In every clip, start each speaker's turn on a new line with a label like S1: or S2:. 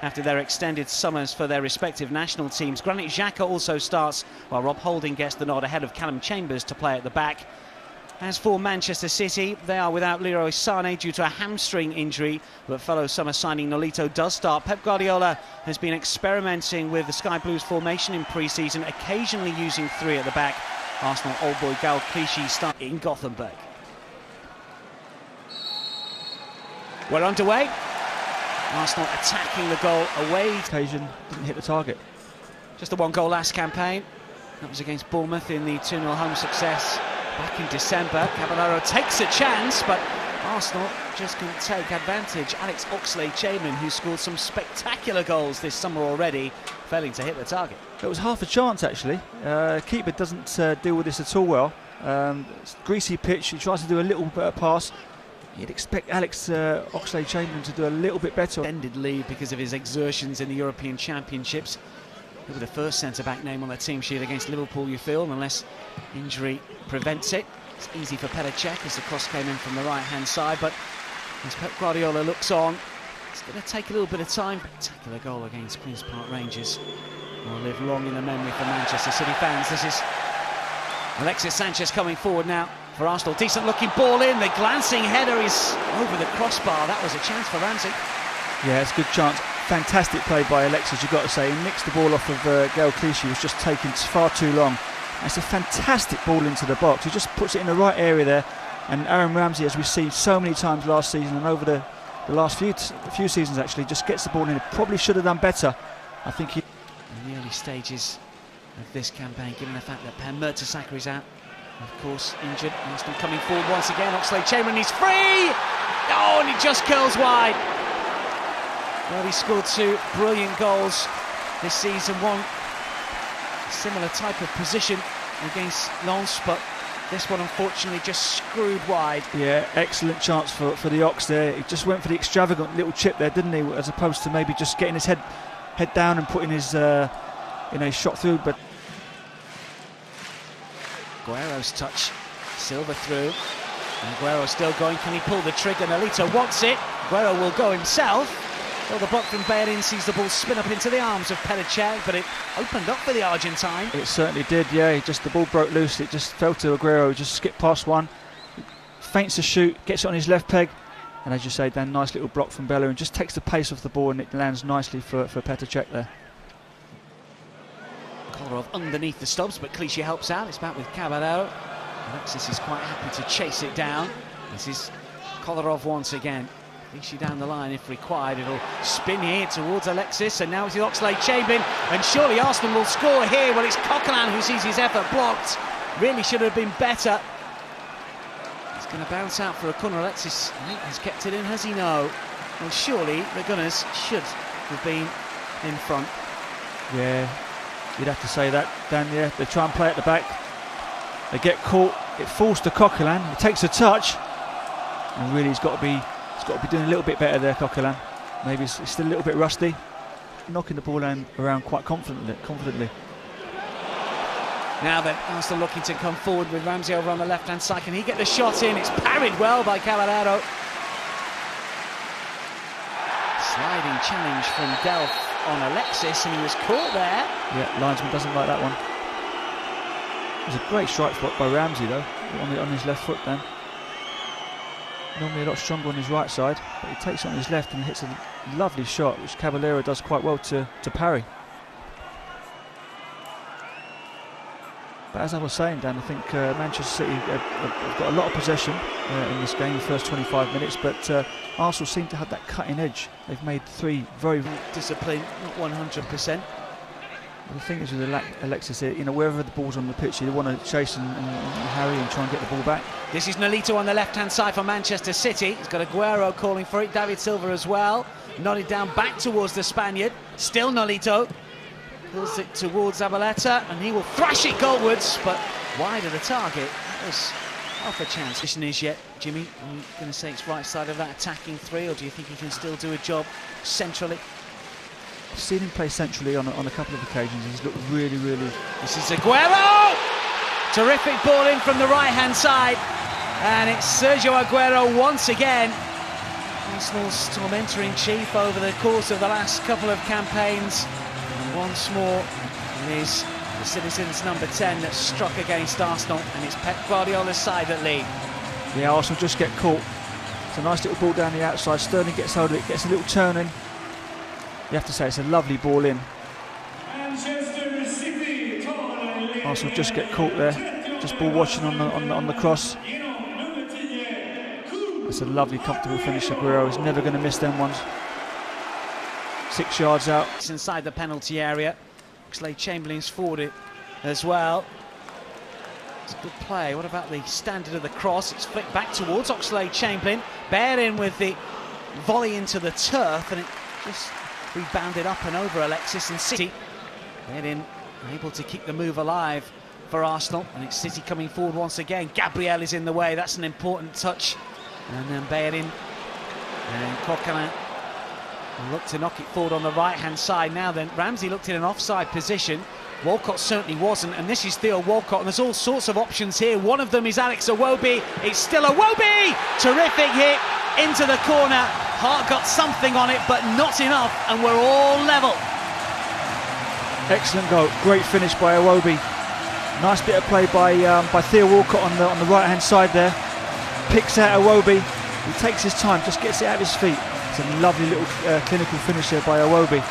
S1: after their extended summers for their respective national teams. Granit Xhaka also starts, while Rob Holding gets the nod ahead of Callum Chambers to play at the back. As for Manchester City, they are without Leroy Sané due to a hamstring injury, but fellow summer signing Nolito does start. Pep Guardiola has been experimenting with the Sky Blues formation in pre-season, occasionally using three at the back. Arsenal old boy Gaël Clichy start in Gothenburg. We're underway. Arsenal attacking the goal away.
S2: Occasion didn't hit the target.
S1: Just the one goal last campaign. That was against Bournemouth in the 2-0 home success back in December. Caballero takes a chance, but Arsenal just couldn't take advantage. Alex Oxlade-Chamberlain, who scored some spectacular goals this summer already, failing to hit the target.
S2: It was half a chance, actually. Keeper doesn't deal with this at all well. It's a greasy pitch. He tries to do a little bit of pass. You'd expect Alex Oxlade-Chamberlain to do a little bit better.
S1: Ended lead because of his exertions in the European Championships. He'll be the first centre-back name on the team sheet against Liverpool, you feel, unless injury prevents it. It's easy for Petr Cech as the cross came in from the right-hand side, but as Pep Guardiola looks on, it's going to take a little bit of time. Spectacular goal against Queen's Park Rangers will live long in the memory for Manchester City fans. This is Alexis Sanchez coming forward now for Arsenal. Decent looking ball in, the glancing header is over the crossbar. That was a chance for Ramsey.
S2: Yeah, it's a good chance. Fantastic play by Alexis, you've got to say. He nicks the ball off of Gaël Clichy, was just taking far too long. It's a fantastic ball into the box. He just puts it in the right area there. And Aaron Ramsey, as we've seen so many times last season and over the last few seasons actually, just gets the ball in. He probably should have done better. I think he...
S1: In the early stages of this campaign, given the fact that Per Mertesacker is out, of course, injured. Arsenal coming forward once again. Oxlade-Chamberlain, he's free! Oh, and he just curls wide. Well, he scored two brilliant goals this season. One similar type of position against Lens, but this one unfortunately just screwed wide.
S2: Yeah, excellent chance for the Ox there. He just went for the extravagant little chip there, didn't he? As opposed to maybe just getting his head down and putting his shot through. But
S1: Aguero's touch, Silva through. And Aguero still going. Can he pull the trigger? Nolito wants it. Aguero will go himself. Well, the block from Bellerin sees the ball spin up into the arms of Petr Cech, but it opened up for the Argentine.
S2: It certainly did, yeah. The ball broke loose. It just fell to Aguero. He just skipped past one, feints to shoot, gets it on his left peg, and as you say, Dan, nice little block from Bellerin. Just takes the pace off the ball and it lands nicely for Petr Cech there.
S1: Kolarov underneath the stubs, but Clichy helps out. It's back with Caballero. Alexis is quite happy to chase it down. This is Kolarov once again. Clichy down the line if required. It'll spin here towards Alexis, and now it's Oxlade-Chamberlain, and surely Arsenal will score here. Well, it's Coquelin who sees his effort blocked. Really should have been better. He's going to bounce out for a corner. Alexis has kept it in, has he? No. Well, surely the Gunners should have been in front.
S2: Yeah, you'd have to say that, Dan. Yeah, they try and play at the back. They get caught. It falls to Coquelin. It takes a touch, and really he's got to be doing a little bit better there, Coquelin. Maybe he's still a little bit rusty. Knocking the ball around quite confidently.
S1: Now then, Arsenal looking to come forward with Ramsey over on the left-hand side. Can he get the shot in? It's parried well by Caballero. Sliding challenge from Delph on Alexis, and he was caught there.
S2: Yeah, linesman doesn't like that one. It was a great strike foot by Ramsey though, on his left foot, Dan. Normally a lot stronger on his right side, but he takes it on his left and hits a lovely shot, which Caballero does quite well to parry. But as I was saying, Dan, I think Manchester City have got a lot of possession in this game, the first 25 minutes, but Arsenal seem to have that cutting edge. They've made three very...
S1: Discipline, not 100%.
S2: The thing is with Alexis here, wherever the ball's on the pitch, you want to chase and harry and try and get the ball back.
S1: This is Nolito on the left-hand side for Manchester City. He's got Aguero calling for it, David Silva as well. Nodded down back towards the Spaniard. Still Nolito. Pulls it towards Zabaleta, and he will thrash it goalwards, but wide of the target. That was half a chance. Position is yet, Jimmy, are you going to say it's right side of that attacking three, or do you think he can still do a job centrally?
S2: I've seen him play centrally on a couple of occasions. He's looked really...
S1: This is Aguero! Terrific ball in from the right-hand side. And it's Sergio Aguero once again. Arsenal's tormentor-in-chief over the course of the last couple of campaigns. And once more, it is the Citizens' number 10 that struck against Arsenal, and it's Pep Guardiola's side that lead.
S2: Yeah, Arsenal just get caught. It's a nice little ball down the outside. Sterling gets hold of it, gets a little turn in. You have to say it's a lovely ball in. Arsenal just get caught there. Just ball watching on the cross. It's a lovely, comfortable finish. Aguero is never going to miss them ones. 6 yards out.
S1: It's inside the penalty area. Oxlade-Chamberlain's forward it as well. It's a good play. What about the standard of the cross? It's flicked back towards Oxlade-Chamberlain. Bared in with the volley into the turf, and it just rebounded up and over Alexis, and City bared in, able to keep the move alive for Arsenal, and it's City coming forward once again. Gabriel is in the way. That's an important touch. And then Bellerin and Coquelin look to knock it forward on the right-hand side. Now then, Ramsey looked in an offside position. Walcott certainly wasn't, and this is Theo Walcott, and there's all sorts of options here. One of them is Alex Iwobi. It's still Iwobi! Terrific hit into the corner. Hart got something on it, but not enough, and we're all level.
S2: Excellent goal. Great finish by Iwobi. Nice bit of play by Theo Walcott on the right-hand side there. Picks out Iwobi. He takes his time, just gets it out of his feet. It's a lovely little clinical finish there by Iwobi.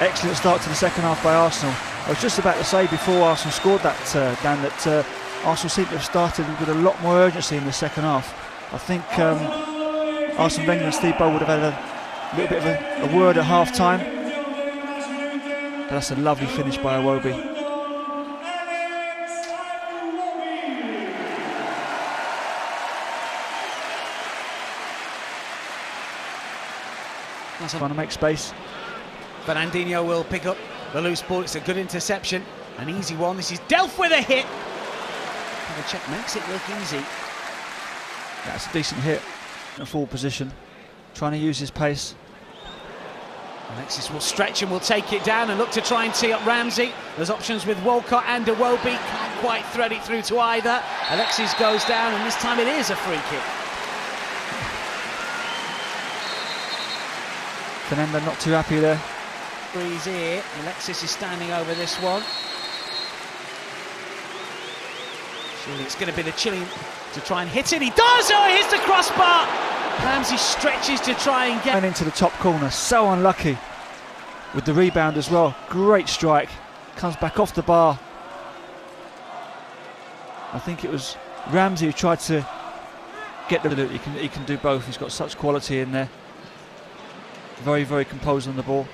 S2: Excellent start to the second half by Arsenal. I was just about to say before Arsenal scored that, Dan, that Arsenal seemed to have started with a lot more urgency in the second half. I think Arsene Wenger and Steve Bold would have had a little bit of a word at half-time. But that's a lovely finish by Iwobi. Trying to make space.
S1: Fernandinho will pick up the loose ball. It's a good interception, an easy one. This is Delph with a hit. The check makes it look easy.
S2: That's a decent hit in a full position, trying to use his pace.
S1: Alexis will stretch and will take it down and look to try and tee up Ramsey. There's options with Walcott and Iwobi. Can't quite thread it through to either. Alexis goes down, and this time it is a free kick.
S2: Fernando not too happy there.
S1: Breeze here. Alexis is standing over this one. Surely it's going to be the Chilean to try and hit it. He does! Oh, he hits the crossbar! Ramsey stretches to try and get...
S2: And into the top corner. So unlucky with the rebound as well. Great strike. Comes back off the bar. I think it was Ramsey who tried to get the... He can do both. He's got such quality in there. Very, very composed on the ball.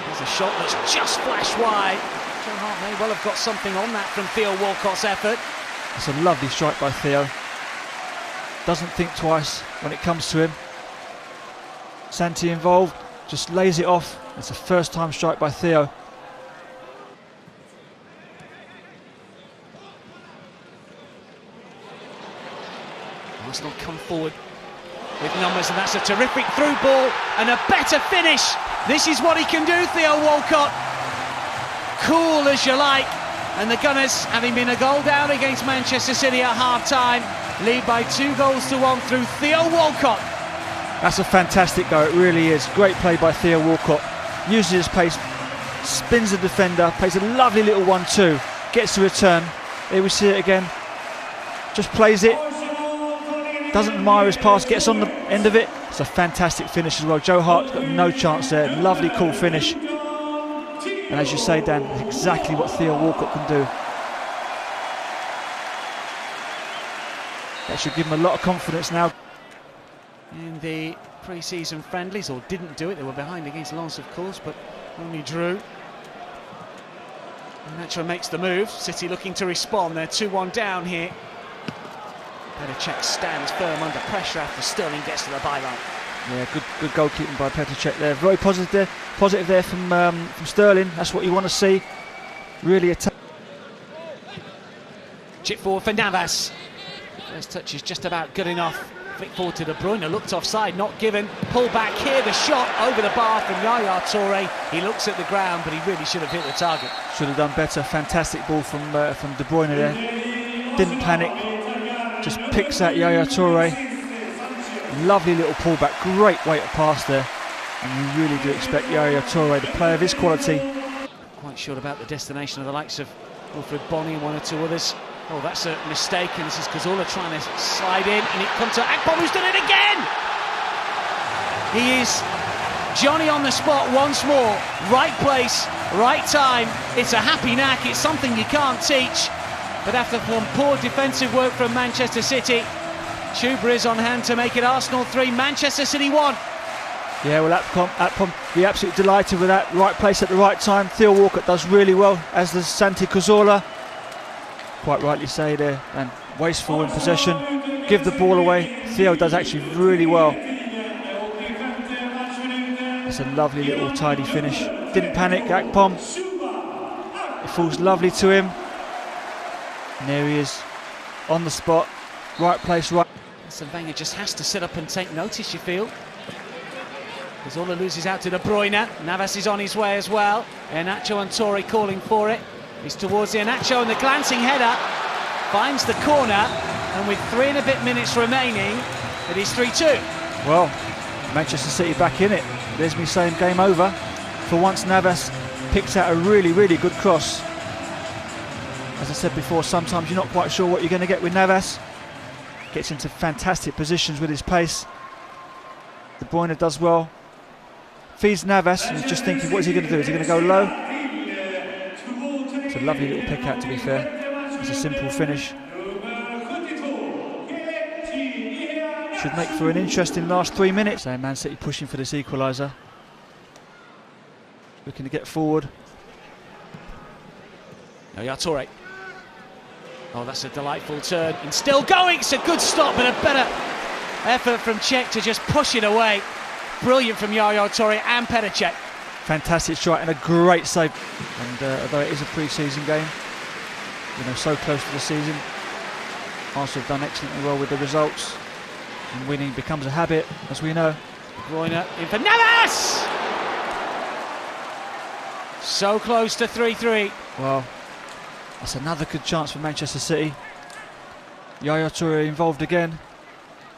S1: There's a shot that's just flashed wide. Joe Hart may well have got something on that from Theo Walcott's effort.
S2: It's a lovely strike by Theo. Doesn't think twice when it comes to him. Santi involved, just lays it off. It's a first-time strike by Theo.
S1: Arsenal come forward with numbers, and that's a terrific through ball and a better finish. This is what he can do, Theo Walcott. Cool as you like, and the Gunners, having been a goal down against Manchester City at half-time, lead by 2-1 through Theo Walcott.
S2: That's a fantastic goal, it really is. Great play by Theo Walcott. Uses his pace, spins the defender, plays a lovely little 1-2, gets the return. Here we see it again. Just plays it. Doesn't admire his pass, gets on the end of it. It's a fantastic finish as well. Joe Hart's got no chance there. Lovely, cool finish. And as you say, Dan, exactly what Theo Walcott can do. That should give him a lot of confidence now.
S1: In the pre-season friendlies, or didn't do it. They were behind against Lens, of course, but only drew. And Nacho makes the move. City looking to respond. They're 2-1 down here. Petr Cech stands firm under pressure after Sterling gets to the byline.
S2: Yeah, good goalkeeping by Petr Cech there. Very positive there from Sterling. That's what you want to see. Really attack.
S1: Chip forward for Navas. First touch is just about good enough. Flick forward to De Bruyne, looked offside, not given. Pull back here, the shot over the bar from Yaya Toure. He looks at the ground, but he really should have hit the target.
S2: Should have done better. Fantastic ball from De Bruyne there. Didn't panic. Just picks out Yaya Toure. Lovely little pullback, great weight of pass there. And you really do expect Yaya Toure, the player of his quality.
S1: Quite sure about the destination of the likes of Wilfred Bonney and one or two others. Oh, that's a mistake, and this is Cazorla trying to slide in, and it comes to Akpom, who's done it again! He is Johnny on the spot once more. Right place, right time. It's a happy knack, it's something you can't teach. But after some poor defensive work from Manchester City, Chuba is on hand to make it Arsenal 3, Manchester City 1.
S2: Yeah, well, Akpom be absolutely delighted with that. Right place at the right time. Theo Walcott does really well, as does Santi Cazorla. Quite rightly say there, and wasteful in possession. Give the ball away. Theo does actually really well. It's a lovely little tidy finish. Didn't panic, Akpom. It falls lovely to him. And there he is, on the spot. Right place, right.
S1: Arsene Wenger just has to sit up and take notice, you feel. Cazorla loses out to De Bruyne. Navas is on his way as well. Iheanacho and Toure calling for it. He's towards Iheanacho, and the glancing header finds the corner. And with 3 and a bit minutes remaining, it is 3-2.
S2: Well, Manchester City back in it. There's me saying game over. For once, Navas picks out a really, really good cross. As I said before, sometimes you're not quite sure what you're going to get with Navas. Gets into fantastic positions with his pace. De Bruyne does well. Feeds Navas, and he's just thinking, what is he going to do? Is he going to go low? It's a lovely little pick out, to be fair. It's a simple finish. Should make for an interesting last 3 minutes. So Man City pushing for this equaliser. Looking to get forward.
S1: Yaya Toure. Oh, that's a delightful turn. And still going. It's a good stop, but a better effort from Cech to just push it away. Brilliant from Yaya Toure and Petr Cech.
S2: Fantastic strike and a great save. And although it is a pre-season game, you know, so close to the season, Arsenal have done excellently well with the results. And winning becomes a habit, as we know.
S1: De Bruyne in for Navas! So close to 3-3.
S2: Well, that's another good chance for Manchester City. Yaya Toure involved again.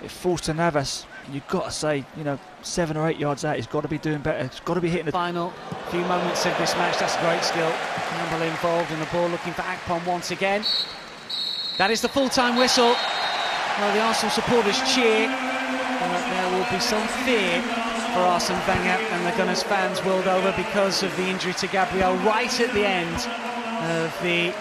S2: It falls to Navas. And you've got to say, you know, 7 or 8 yards out, he's got to be doing better. He's got to be hitting the
S1: final few moments of this match. That's great skill. Campbell involved in the ball, looking for Akpom once again. That is the full-time whistle. Well, the Arsenal supporters cheer. There will be some fear for Arsene Wenger and the Gunners fans world over because of the injury to Gabriel right at the end of the